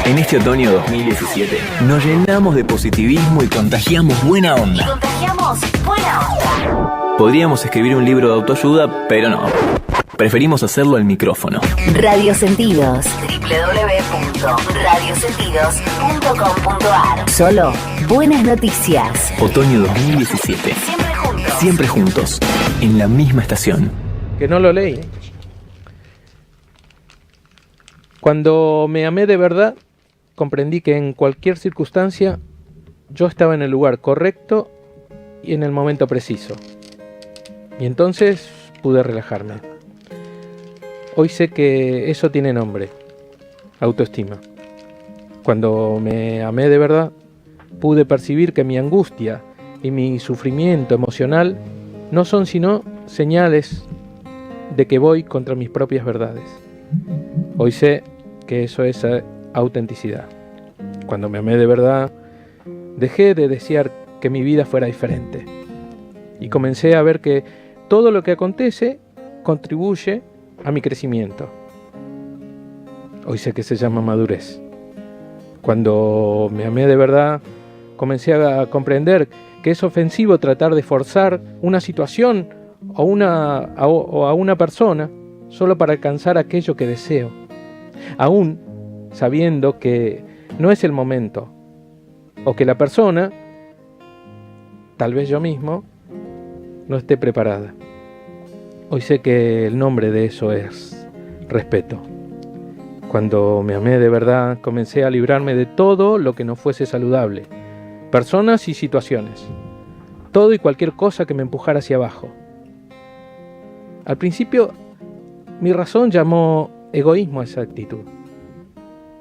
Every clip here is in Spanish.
En este otoño 2017 nos llenamos de positivismo y contagiamos buena onda. Podríamos escribir un libro de autoayuda, pero no. Preferimos hacerlo al micrófono. Radio Sentidos. www.radiosentidos.com.ar. Solo buenas noticias. Otoño 2017. Siempre juntos. Siempre juntos. En la misma estación. Que no lo leí. Cuando me amé de verdad, comprendí que en cualquier circunstancia yo estaba en el lugar correcto y en el momento preciso. Y entonces pude relajarme. Hoy sé que eso tiene nombre: autoestima. Cuando me amé de verdad, pude percibir que mi angustia y mi sufrimiento emocional no son sino señales de que voy contra mis propias verdades. Hoy sé que eso es autenticidad. Cuando me amé de verdad, dejé de desear que mi vida fuera diferente y comencé a ver que todo lo que acontece contribuye a mi crecimiento. Hoy sé que se llama madurez. Cuando me amé de verdad, comencé a comprender que es ofensivo tratar de forzar una situación o a una persona solo para alcanzar aquello que deseo, aún sabiendo que no es el momento, o que la persona, tal vez yo mismo, no esté preparada. Hoy sé que el nombre de eso es respeto. Cuando me amé de verdad, comencé a librarme de todo lo que no fuese saludable, personas y situaciones, todo y cualquier cosa que me empujara hacia abajo. Al principio, mi razón llamó egoísmo a esa actitud.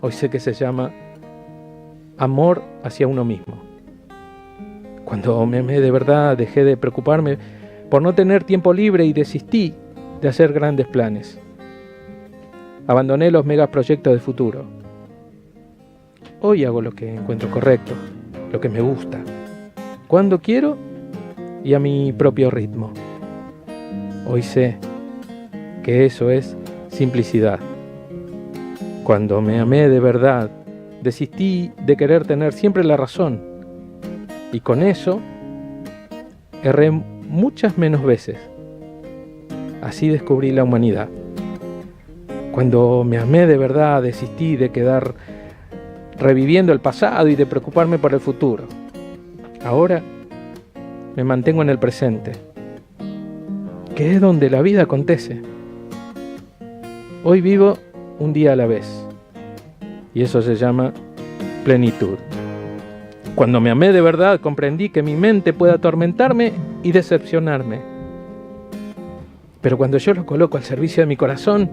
Hoy sé que se llama amor hacia uno mismo. Cuando me amé de verdad, dejé de preocuparme por no tener tiempo libre y desistí de hacer grandes planes. Abandoné los megaproyectos de futuro. Hoy hago lo que encuentro correcto, lo que me gusta, cuando quiero y a mi propio ritmo. Hoy sé que eso es simplicidad. Cuando me amé de verdad, desistí de querer tener siempre la razón, y con eso erré muchas menos veces. Así descubrí la humanidad. Cuando me amé de verdad, desistí de quedar reviviendo el pasado y de preocuparme por el futuro. Ahora me mantengo en el presente, que es donde la vida acontece. Hoy vivo un día a la vez, y eso se llama plenitud. Cuando me amé de verdad, comprendí que mi mente puede atormentarme y decepcionarme, pero cuando yo lo coloco al servicio de mi corazón,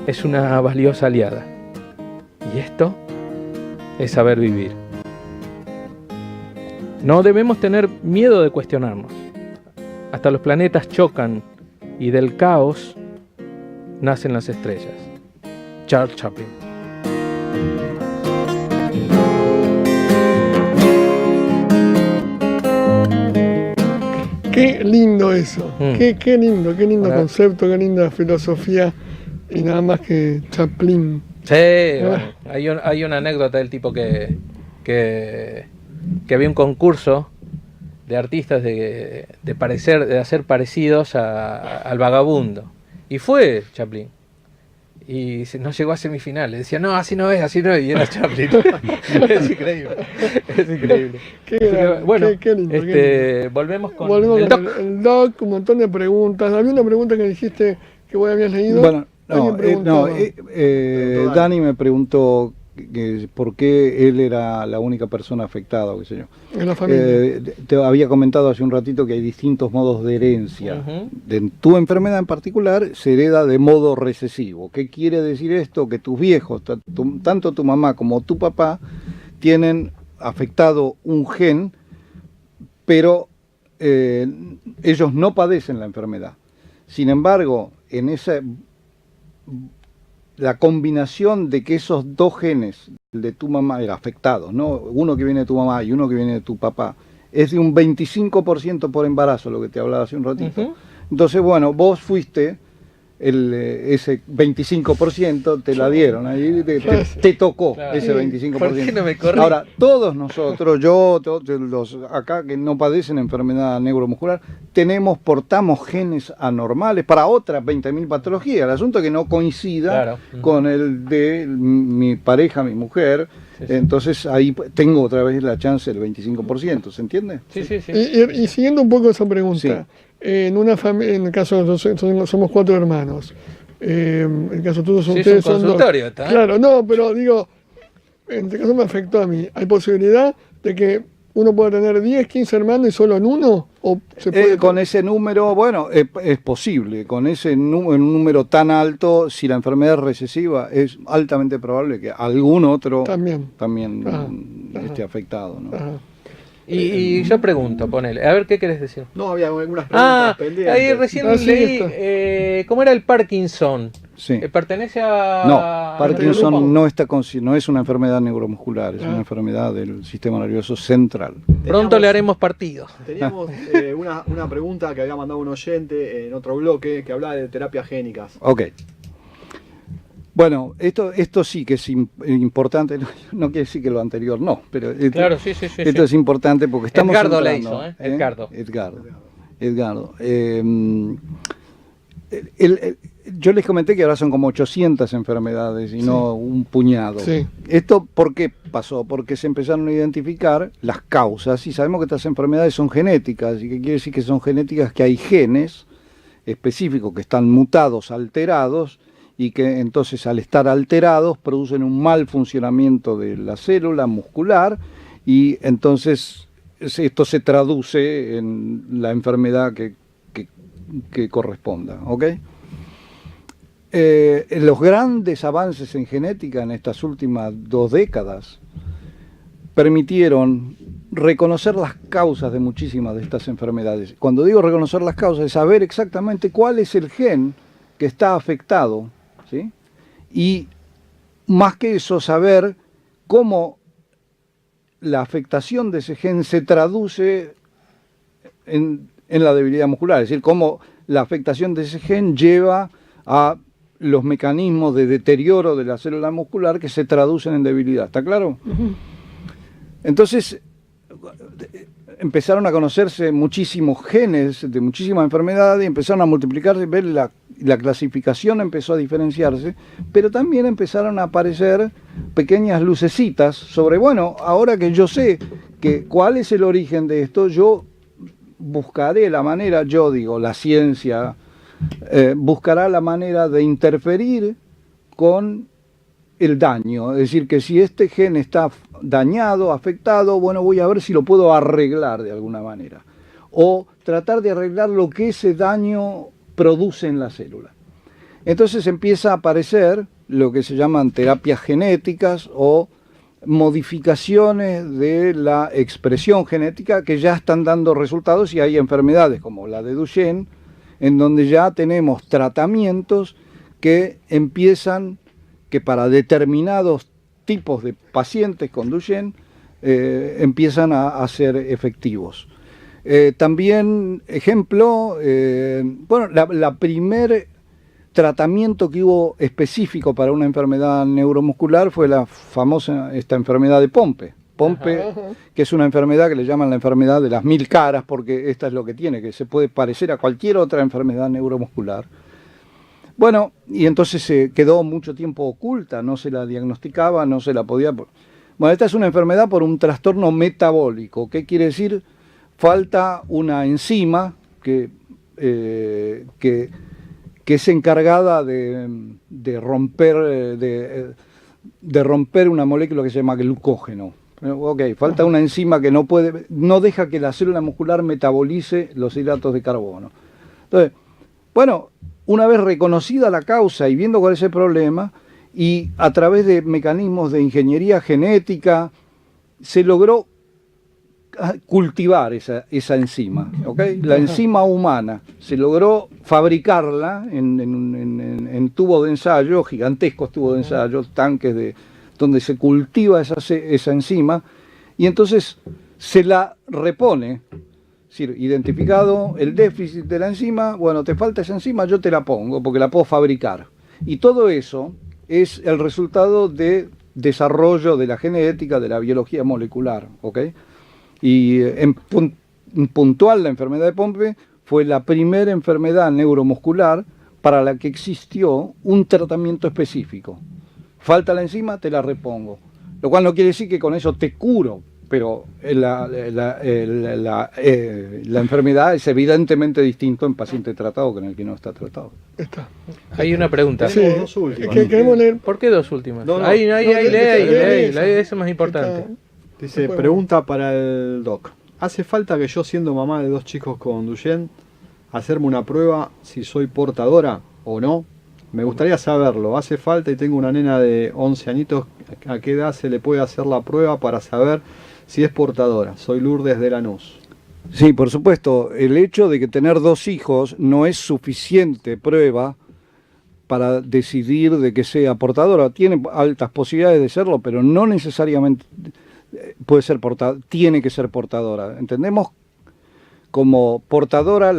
es una valiosa aliada. Y esto es saber vivir. No debemos tener miedo de cuestionarnos. Hasta los planetas chocan y del caos nacen las estrellas. Charles Chaplin. Qué lindo eso, qué lindo Ahora, concepto, qué linda filosofía, y nada más que Chaplin. Sí, bueno, hay una anécdota del tipo que había un concurso de artistas de hacer parecidos al vagabundo. Y fue Chaplin. Y no llegó a semifinales. Decía, no, así no es, y era Chaplin. Es increíble. Es increíble. Bueno, qué lindo, qué lindo. volvemos con el doc, un montón de preguntas. Había una pregunta que dijiste que vos habías leído. Bueno, Dani me preguntó que por qué él era la única persona afectada, o qué sé yo. En la familia. Te había comentado hace un ratito que hay distintos modos de herencia. De tu enfermedad en particular se hereda de modo recesivo. ¿Qué quiere decir esto? Que tus viejos, tanto tu mamá como tu papá, tienen afectado un gen, pero ellos no padecen la enfermedad. Sin embargo, la combinación de que esos dos genes de tu mamá eran afectados, ¿no? Uno que viene de tu mamá y uno que viene de tu papá, es de un 25% por embarazo, lo que te hablaba hace un ratito. Entonces, bueno, vos fuiste ese 25% te la dieron, ahí te tocó ese 25%. ¿Por qué no me corrí? Ahora, todos nosotros, todos los acá que no padecen enfermedad neuromuscular, portamos genes anormales para otras 20.000 patologías. El asunto es que no coincida con el de mi pareja, mi mujer. Entonces ahí tengo otra vez la chance del 25%, ¿se entiende? Sí. Y siguiendo un poco esa pregunta, en una familia, en el caso de somos 4 hermanos, en el caso tuyo ustedes son 2. Consultorio, ¿está? Claro, no, pero digo, en este caso me afectó a mí. ¿Hay posibilidad de que uno pueda tener 10, 15 hermanos y solo en uno? ¿O se puede con ese número, bueno, es posible. Con ese un número tan alto, si la enfermedad es recesiva, es altamente probable que algún otro también esté afectado, ¿no? Y yo pregunto, ponele, a ver, ¿qué querés decir? No, había algunas preguntas pendientes. Ahí recién leí, ¿cómo era el Parkinson? Sí. ¿Pertenece a...? No, Parkinson no es una enfermedad neuromuscular, es una enfermedad del sistema nervioso central. Pronto le haremos partido. Teníamos una pregunta que había mandado un oyente en otro bloque que hablaba de terapias génicas. Ok. Bueno, esto sí que es importante, no quiere decir que lo anterior no, pero claro, sí. Esto es importante porque estamos Edgardo le entrando, hizo, Edgardo. Yo les comenté que ahora son como 800 enfermedades y no un puñado. Sí. ¿Esto por qué pasó? Porque se empezaron a identificar las causas y sabemos que estas enfermedades son genéticas. ¿Y qué quiere decir que son genéticas? Que hay genes específicos que están mutados, alterados, y que entonces al estar alterados producen un mal funcionamiento de la célula muscular y entonces esto se traduce en la enfermedad que corresponda, ¿ok? Los grandes avances en genética en estas últimas 2 décadas permitieron reconocer las causas de muchísimas de estas enfermedades. Cuando digo reconocer las causas, es saber exactamente cuál es el gen que está afectado, ¿sí? Y más que eso, saber cómo la afectación de ese gen se traduce en la debilidad muscular, es decir, cómo la afectación de ese gen lleva a los mecanismos de deterioro de la célula muscular que se traducen en debilidad. ¿Está claro? Entonces, empezaron a conocerse muchísimos genes de muchísimas enfermedades y empezaron a multiplicarse, ver la clasificación empezó a diferenciarse, pero también empezaron a aparecer pequeñas lucecitas sobre, bueno, ahora que yo sé cuál es el origen de esto, yo buscaré la manera, la ciencia buscará la manera de interferir con el daño, es decir, que si este gen está dañado, afectado, bueno, voy a ver si lo puedo arreglar de alguna manera, o tratar de arreglar lo que ese daño produce en la célula. Entonces empieza a aparecer lo que se llaman terapias genéticas o modificaciones de la expresión genética que ya están dando resultados y hay enfermedades como la de Duchenne, en donde ya tenemos tratamientos que para determinados tipos de pacientes con Duchenne empiezan a ser efectivos. También, ejemplo, la primer tratamiento que hubo específico para una enfermedad neuromuscular fue la famosa enfermedad de Pompe. Que es una enfermedad que le llaman la enfermedad de las 1000 caras, porque esta es lo que tiene, que se puede parecer a cualquier otra enfermedad neuromuscular. Bueno, y entonces se quedó mucho tiempo oculta, no se la diagnosticaba, no se la podía... Bueno, esta es una enfermedad por un trastorno metabólico. ¿Qué quiere decir? Falta una enzima que es encargada de romper una molécula que se llama glucógeno. Ok, falta una enzima que no deja que la célula muscular metabolice los hidratos de carbono. Entonces, bueno, una vez reconocida la causa y viendo cuál es el problema, y a través de mecanismos de ingeniería genética, se logró cultivar esa enzima, ¿okay? La enzima humana, se logró fabricarla en tubos de ensayo, gigantescos tubos de ensayo, tanques donde se cultiva esa enzima, y entonces se la repone Es decir, identificado el déficit de la enzima, bueno, te falta esa enzima, yo te la pongo porque la puedo fabricar. Y todo eso es el resultado de desarrollo de la genética, de la biología molecular, ¿ok? Y en puntual la enfermedad de Pompe fue la primera enfermedad neuromuscular para la que existió un tratamiento específico. Falta la enzima, te la repongo. Lo cual no quiere decir que con eso te curo, pero la enfermedad es evidentemente distinto en paciente tratado que en el que no está tratado. Está. Hay una pregunta. Sí, Tenemos dos últimas. queremos leer. ¿Por qué dos últimas? No, no. Ahí, No, lee, esa. eso es más importante. Está. Dice, Después, pregunta para el doc. ¿Hace falta que yo, siendo mamá de 2 chicos con Duchenne, hacerme una prueba si soy portadora o no? Me gustaría saberlo. Hace falta y tengo una nena de 11 añitos. ¿A qué edad se le puede hacer la prueba para saber si es portadora? Soy Lourdes de Lanús. Sí, por supuesto, el hecho de que tener 2 hijos no es suficiente prueba para decidir de que sea portadora. Tiene altas posibilidades de serlo, pero no necesariamente puede ser portadora, tiene que ser portadora. Entendemos como portadora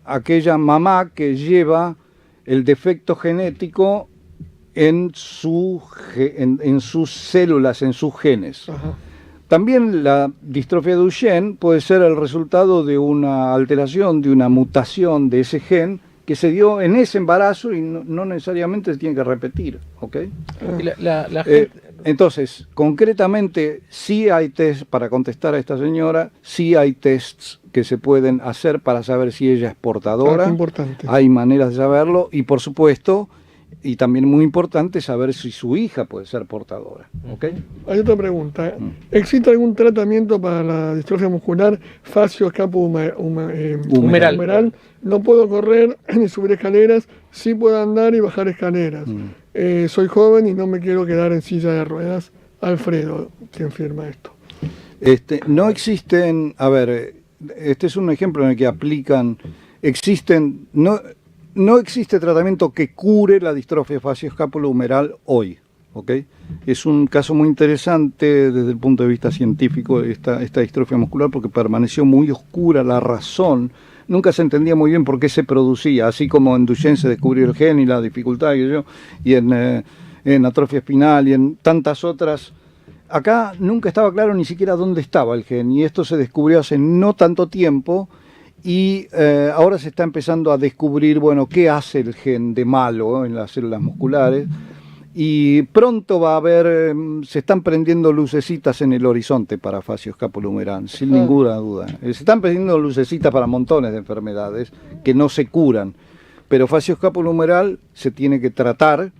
aquella mamá que lleva el defecto genético en sus células, en sus genes. Ajá. También la distrofia de Duchenne puede ser el resultado de una alteración, de una mutación de ese gen que se dio en ese embarazo y no necesariamente se tiene que repetir, ¿ok? Y la gente, Entonces, concretamente, sí hay test, para contestar a esta señora, sí hay tests que se pueden hacer para saber si ella es portadora. Qué importante. Hay maneras de saberlo y, por supuesto, y también muy importante, saber si su hija puede ser portadora, ¿ok? Hay otra pregunta. ¿Existe algún tratamiento para la distrofia muscular facio-escapulohumeral? No puedo correr ni subir escaleras, sí puedo andar y bajar escaleras. Soy joven y no me quiero quedar en silla de ruedas. Alfredo, quien firma esto. No existen, a ver, este es un ejemplo en el que aplican, no existe tratamiento que cure la distrofia facio-escapulohumeral hoy, ¿ok? Es un caso muy interesante desde el punto de vista científico esta distrofia muscular porque permaneció muy oscura la razón. Nunca se entendía muy bien por qué se producía, así como en Duchenne se descubrió el gen y la dificultad y en atrofia espinal y en tantas otras. Acá nunca estaba claro ni siquiera dónde estaba el gen y esto se descubrió hace no tanto tiempo y ahora se está empezando a descubrir, bueno, qué hace el gen de malo en las células musculares y pronto va a haber, se están prendiendo lucecitas en el horizonte para facio-escapulohumeral, sin ninguna duda. Se están prendiendo lucecitas para montones de enfermedades que no se curan, pero facio-escapulohumeral se tiene que tratar.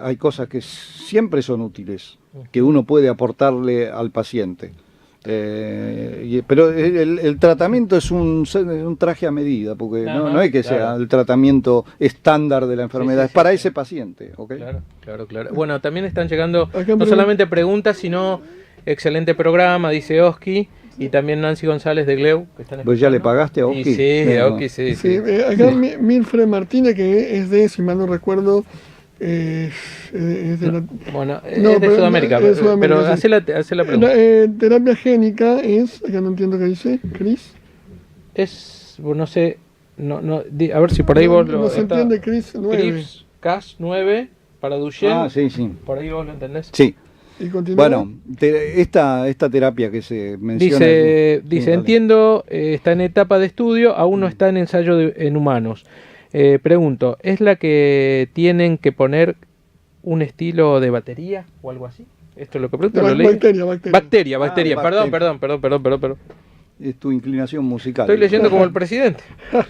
Hay cosas que siempre son útiles, que uno puede aportarle al paciente. Pero el tratamiento es un traje a medida, porque no es que sea el tratamiento estándar de la enfermedad, es para ese paciente. ¿Okay? Claro. Bueno, también están llegando Acá no solamente preguntas, sino excelente programa, dice Oski, y también Nancy González de Gleu. Que están Pues ya le escuchando. pagaste a Oski. Sí, a Oski, sí. Acá Milfred Martínez, que es de, si mal no recuerdo, es de Bueno, No, es de pero- Sudamérica, es de Sudamérica, pero sí. hace la pregunta. terapia génica es, acá no entiendo qué dice, Cris. Es, no sé, a ver si por ahí vos lo... No se entiende Cris 9. Crips, CAS 9 para Duchenne. Ah, sí. Por ahí vos lo entendés. Sí. Y continúa. Bueno, esta terapia que se menciona... Dice, dale. entiendo, está en etapa de estudio, aún no está en ensayo en humanos. Pregunto, ¿es la que tienen que poner un estilo de batería o algo así? ¿Esto es lo que pregunto? ¿Lo leí? Bacteria. Bacteria. Perdón. Perdón. Es tu inclinación musical. Estoy leyendo como el presidente. No,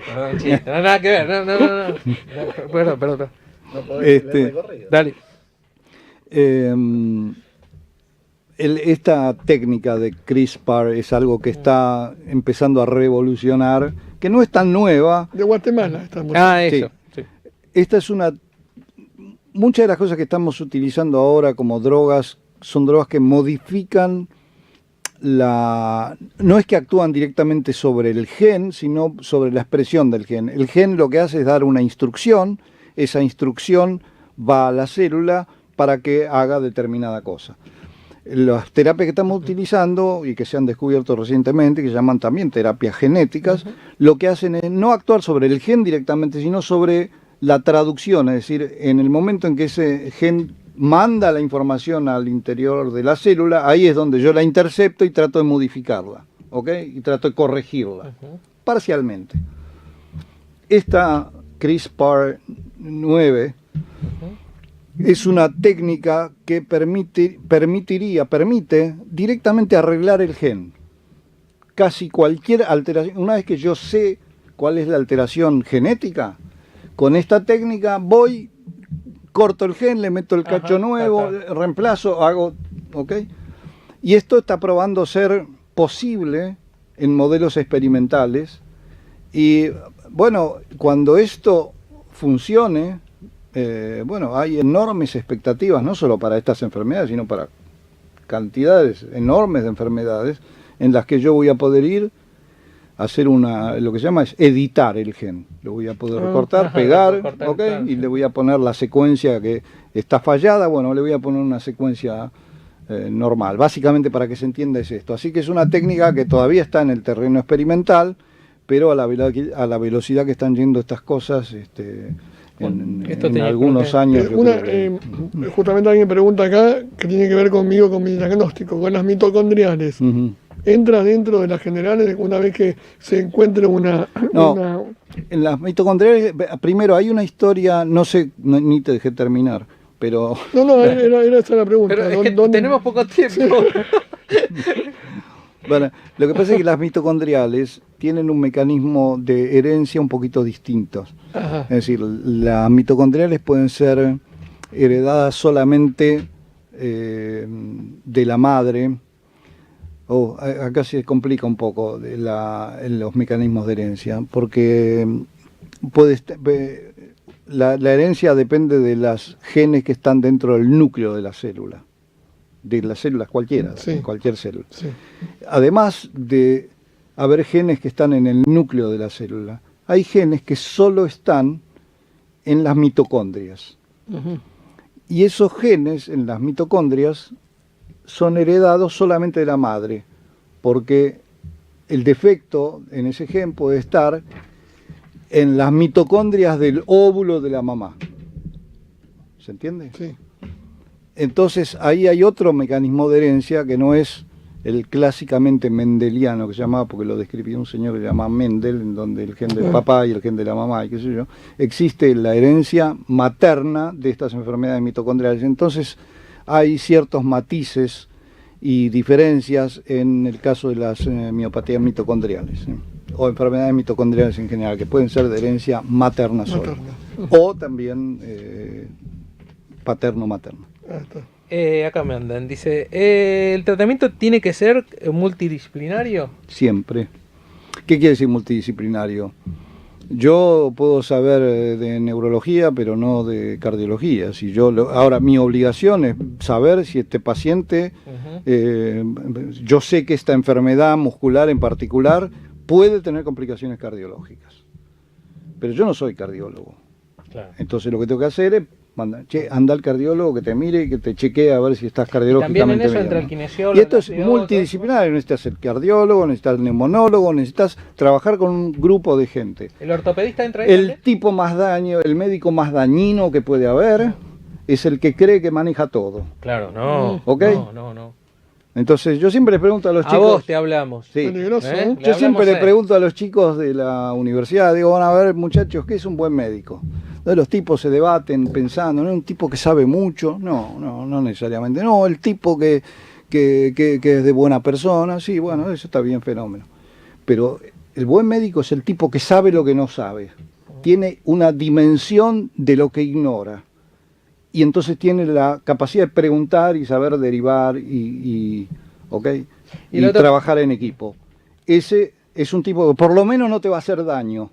perdón, chiste. No, nada que ver. No. Perdón. Dale. Esta técnica de CRISPR es algo que está empezando a revolucionar, que no es tan nueva. De Guatemala estamos. Eso. Sí. Esta es muchas de las cosas que estamos utilizando ahora como drogas son drogas que modifican no es que actúan directamente sobre el gen, sino sobre la expresión del gen. El gen lo que hace es dar una instrucción, esa instrucción va a la célula para que haga determinada cosa. las terapias que estamos utilizando y que se han descubierto recientemente, que se llaman también terapias genéticas, lo que hacen es no actuar sobre el gen directamente, sino sobre la traducción, es decir, en el momento en que ese gen manda la información al interior de la célula, ahí es donde yo la intercepto y trato de modificarla, ¿ok? Y trato de corregirla, parcialmente. Esta CRISPR-9 es una técnica que permite directamente arreglar el gen. Casi cualquier alteración, una vez que yo sé cuál es la alteración genética, con esta técnica voy, corto el gen, le meto el cacho nuevo, reemplazo, hago, ¿ok? Y esto está probando ser posible en modelos experimentales. Y bueno, cuando esto funcione, bueno, hay enormes expectativas, no solo para estas enfermedades, sino para cantidades enormes de enfermedades en las que yo voy a poder ir a hacer lo que se llama es editar el gen. Lo voy a poder recortar, pegar, ¿ok? Y le voy a poner la secuencia que está fallada, bueno, le voy a poner una secuencia normal. Básicamente, para que se entienda, es esto. Así que es una técnica que todavía está en el terreno experimental, pero a la velocidad que están yendo estas cosas, en algunos años. Justamente alguien pregunta acá que tiene que ver conmigo, con mi diagnóstico, con las mitocondriales. ¿Entra dentro de las generales una vez que se encuentre una... En las mitocondriales, primero hay una historia, no sé, ni te dejé terminar, pero... Era esa la pregunta. Pero es que tenemos poco tiempo. Bueno, lo que pasa es que las mitocondriales tienen un mecanismo de herencia un poquito distintos. Es decir, las mitocondriales pueden ser heredadas solamente de la madre. Acá se complica un poco en los mecanismos de herencia, porque la herencia depende de los genes que están dentro del núcleo de la célula. De las células cualquiera, cualquier célula. Sí. Además de haber genes que están en el núcleo de la célula, hay genes que solo están en las mitocondrias. Y esos genes en las mitocondrias son heredados solamente de la madre, porque el defecto en ese gen puede estar en las mitocondrias del óvulo de la mamá. ¿Se entiende? Sí. Entonces ahí hay otro mecanismo de herencia que no es el clásicamente mendeliano, que se llamaba, porque lo describió un señor que se llama Mendel, en donde el gen del papá y el gen de la mamá y qué sé yo. Existe la herencia materna de estas enfermedades mitocondriales. Entonces hay ciertos matices y diferencias en el caso de las miopatías mitocondriales, o enfermedades mitocondriales en general, que pueden ser de herencia materna sola, o también paterno-materna. Acá me andan, dice, ¿el tratamiento tiene que ser multidisciplinario? Siempre. ¿Qué quiere decir multidisciplinario? Yo puedo saber de neurología, pero no de cardiología. Ahora, mi obligación es saber si este paciente, yo sé que esta enfermedad muscular en particular puede tener complicaciones cardiológicas. Pero yo no soy cardiólogo. Claro. Entonces lo que tengo que hacer es anda al cardiólogo que te mire y que te chequee a ver si estás cardiológicamente bien. También en eso entra el kinesiólogo. Y esto es multidisciplinario, necesitas el cardiólogo, necesitas el neumonólogo, necesitas trabajar con un grupo de gente. ¿El ortopedista entra ahí? El tipo más el médico más dañino que puede haber es el que cree que maneja todo. Claro, no. ¿Ok? No. Entonces yo siempre le pregunto a los chicos... A vos te hablamos. Sí. Yo siempre le pregunto a los chicos de la universidad, digo, van a ver muchachos, ¿qué es un buen médico? Los tipos se debaten pensando, ¿no? Un tipo que sabe mucho, no necesariamente, no, el tipo que es de buena persona, sí, bueno, eso está bien, fenómeno. Pero el buen médico es el tipo que sabe lo que no sabe, tiene una dimensión de lo que ignora, y entonces tiene la capacidad de preguntar y saber derivar y trabajar en equipo. Ese es un tipo que por lo menos no te va a hacer daño.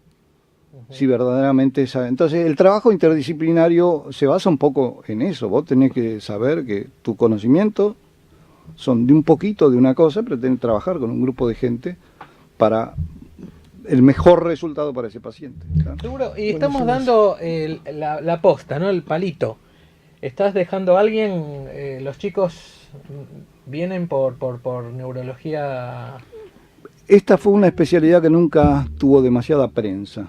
Si verdaderamente sabe. Entonces el trabajo interdisciplinario se basa un poco en eso. Vos tenés que saber que tus conocimientos son de un poquito de una cosa, pero tenés que trabajar con un grupo de gente para el mejor resultado para ese paciente. ¿Claro? Seguro. Y estamos dando la posta, ¿no? El palito. ¿Estás dejando a alguien? ¿Los chicos vienen por neurología? Esta fue una especialidad que nunca tuvo demasiada prensa.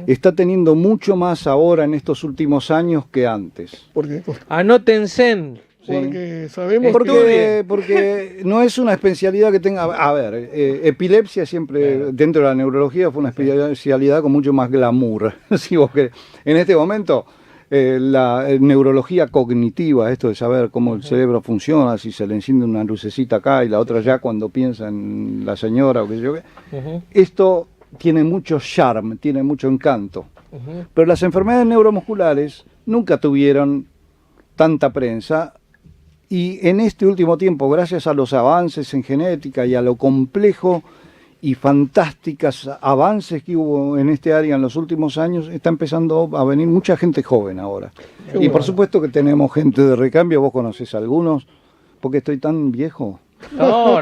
Está teniendo mucho más ahora en estos últimos años que antes. Porque, Anótense. porque sabemos Porque no es una especialidad que tenga... A ver, epilepsia siempre dentro de la neurología fue una especialidad con mucho más glamour. Si vos querés. En este momento, la neurología cognitiva, esto de saber cómo el cerebro funciona, si se le enciende una lucecita acá y la otra allá cuando piensa en la señora o qué sé yo qué, esto tiene mucho charme, tiene mucho encanto. Pero las enfermedades neuromusculares nunca tuvieron tanta prensa. Y en este último tiempo, gracias a los avances en genética y a lo complejo y fantásticos avances que hubo en este área en los últimos años, está empezando a venir mucha gente joven ahora. Y por supuesto que tenemos gente de recambio, vos conocés a algunos, porque estoy tan viejo. No,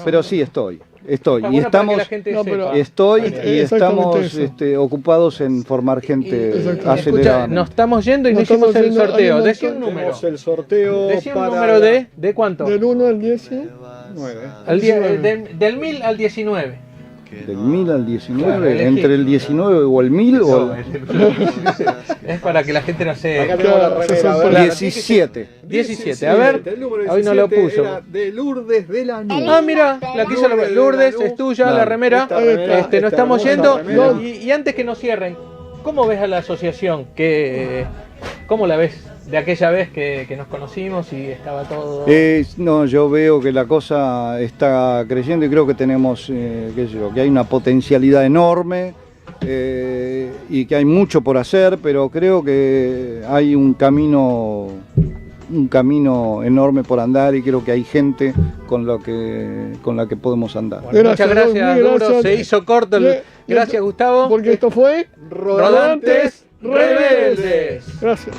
Pero sí estoy. Está Y bueno para que la estamos, gente No, sepa. pero- estoy y Exactamente estamos eso. ocupados en formar gente Exactamente. Escucha, aceleradamente. nos estamos yendo y no Nos hicimos estamos el yendo, sorteo. hay un Decí un montón. número. Tenemos el sorteo Decí un para número ¿de cuánto? del 1 al 10, ¿sí? 9. Del 1000 al 19. Del 1000 al Bueno, 19, elegí. entre el 19 o el 1000 o Es para que la gente no Acá sepa. tengo la remera, a ver. Claro, 17. 17. A ver, El número hoy no lo 17 puso. era de Lourdes de la Nube. Ah, mira, la que hizo Lourdes, Lourdes, de la es tuya, Dale. la remera. Esta remera, Nos esta estamos hermosa yendo. remera. Y antes que nos cierren, ¿cómo ves a la asociación? ¿Cómo la ves de aquella vez que nos conocimos y estaba todo? No, yo veo que la cosa está creciendo y creo que tenemos, qué sé yo, que hay una potencialidad enorme y que hay mucho por hacer, pero creo que hay un camino enorme por andar y creo que hay gente con la que podemos andar. Bueno, muchas Gracias, gracias, muy Duro. gracias. Se hizo corto. Gracias, Gustavo. Porque esto fue Rodantes Rebeldes. Gracias.